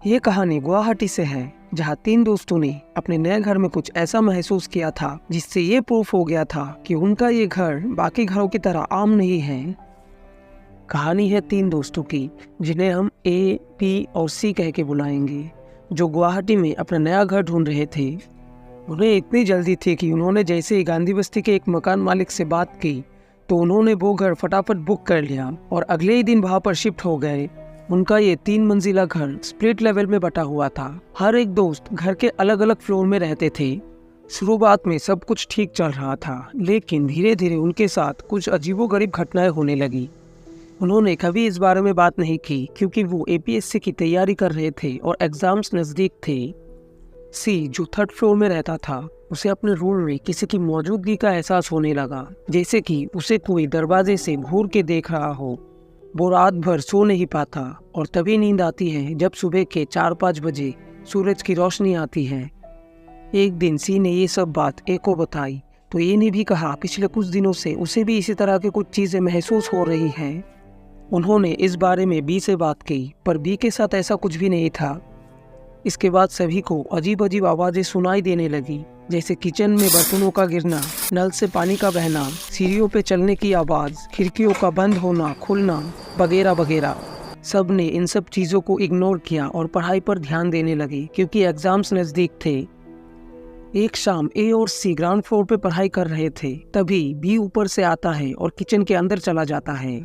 ये कहानी गुवाहाटी से है, जहाँ 3 दोस्तों ने अपने नए घर में कुछ ऐसा महसूस किया था जिससे ये प्रूफ हो गया था कि उनका ये घर बाकी घरों की तरह आम नहीं है। कहानी है 3 दोस्तों की, जिन्हें हम ए, बी और सी कह के बुलाएंगे, जो गुवाहाटी में अपना नया घर ढूंढ रहे थे। उन्हें इतनी जल्दी थी कि उन्होंने जैसे ही गांधी बस्ती के एक मकान मालिक से बात की तो उन्होंने वो घर फटाफट बुक कर लिया और अगले ही दिन वहाँ पर शिफ्ट हो गए। उनका ये 3 मंजिला घर स्प्लिट लेवल में बटा हुआ था। हर एक दोस्त घर के अलग अलग फ्लोर में रहते थे। शुरुआत में सब कुछ ठीक चल रहा था, लेकिन धीरे धीरे उनके साथ कुछ अजीबोगरीब घटनाएं होने लगी। उन्होंने कभी इस बारे में बात नहीं की क्योंकि वो एपीएससी की तैयारी कर रहे थे और एग्जाम्स नज़दीक थे। सी, जो 3rd फ्लोर में रहता था, उसे अपने रूम में किसी की मौजूदगी का एहसास होने लगा, जैसे कि उसे कोई दरवाजे से घूर के देख रहा हो। वो रात भर सो नहीं पाता और तभी नींद आती है जब सुबह के 4-5 बजे सूरज की रोशनी आती है। एक दिन सी ने ये सब बात ए को बताई तो ए ने भी कहा पिछले कुछ दिनों से उसे भी इसी तरह की कुछ चीज़ें महसूस हो रही हैं। उन्होंने इस बारे में बी से बात की, पर बी के साथ ऐसा कुछ भी नहीं था। इसके बाद सभी को अजीब अजीब आवाज़ें सुनाई देने लगी, जैसे किचन में बर्तनों का गिरना, नल से पानी का बहना, सीढ़ियों पे चलने की आवाज़, खिड़कियों का बंद होना खुलना वगैरह वगैरह। सब ने इन सब चीज़ों को इग्नोर किया और पढ़ाई पर ध्यान देने लगे क्योंकि एग्जाम्स नज़दीक थे। एक शाम ए और सी ग्राउंड फ्लोर पे पढ़ाई कर रहे थे, तभी बी ऊपर से आता है और किचन के अंदर चला जाता है।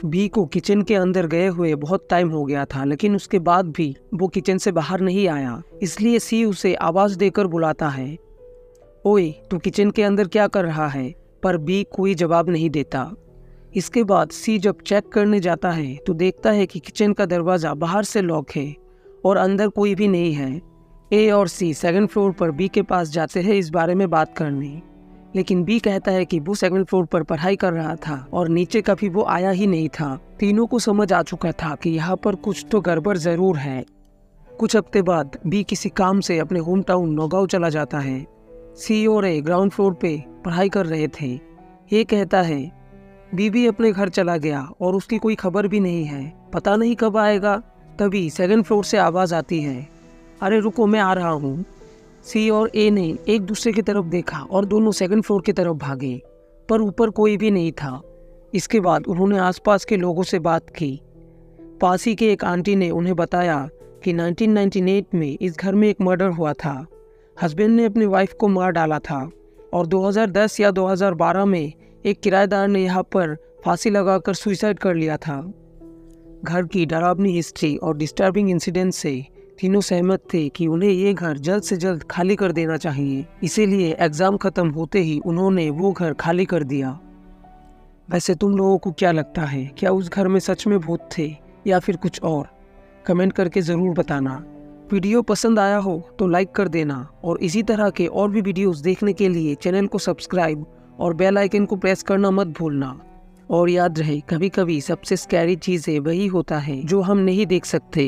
बी को किचन के अंदर गए हुए बहुत टाइम हो गया था, लेकिन उसके बाद भी वो किचन से बाहर नहीं आया, इसलिए सी उसे आवाज़ देकर बुलाता है, ओए तू किचन के अंदर क्या कर रहा है? पर बी कोई जवाब नहीं देता। इसके बाद सी जब चेक करने जाता है तो देखता है कि किचन का दरवाज़ा बाहर से लॉक है और अंदर कोई भी नहीं है। ए और सी 2nd फ्लोर पर बी के पास जाते हैं इस बारे में बात करने, लेकिन बी कहता है कि वो 2nd फ्लोर पर पढ़ाई कर रहा था और नीचे कभी वो आया ही नहीं था। तीनों को समझ आ चुका था कि यहाँ पर कुछ तो गड़बड़ ज़रूर है। कुछ हफ्ते बाद बी किसी काम से अपने होम टाउन नौगांव चला जाता है। सी और ए ग्राउंड फ्लोर पे पढ़ाई कर रहे थे। ये कहता है बी भी अपने घर चला गया और उसकी कोई खबर भी नहीं है, पता नहीं कब आएगा। तभी 2nd फ्लोर से आवाज़ आती है, अरे रुको मैं आ रहा हूँ। सी और ए ने एक दूसरे की तरफ देखा और दोनों 2nd फ्लोर की तरफ भागे, पर ऊपर कोई भी नहीं था। इसके बाद उन्होंने आसपास के लोगों से बात की। पास ही के एक आंटी ने उन्हें बताया कि 1998 में इस घर में एक मर्डर हुआ था। हस्बैंड ने अपनी वाइफ को मार डाला था और 2010 या 2012 में एक किराएदार ने यहाँ पर फांसी लगाकर सुसाइड कर लिया था। घर की डरावनी हिस्ट्री और डिस्टर्बिंग इंसिडेंट से तीनों सहमत थे कि उन्हें ये घर जल्द से जल्द खाली कर देना चाहिए। इसीलिए एग्ज़ाम ख़त्म होते ही उन्होंने वो घर खाली कर दिया। वैसे तुम लोगों को क्या लगता है, क्या उस घर में सच में भूत थे या फिर कुछ और? कमेंट करके ज़रूर बताना। वीडियो पसंद आया हो तो लाइक कर देना और इसी तरह के और भी वीडियोस देखने के लिए चैनल को सब्सक्राइब और बेल आइकन को प्रेस करना मत भूलना। और याद रहे, कभी कभी सबसे स्कैरी चीज़ें वही होता है जो हम नहीं देख सकते।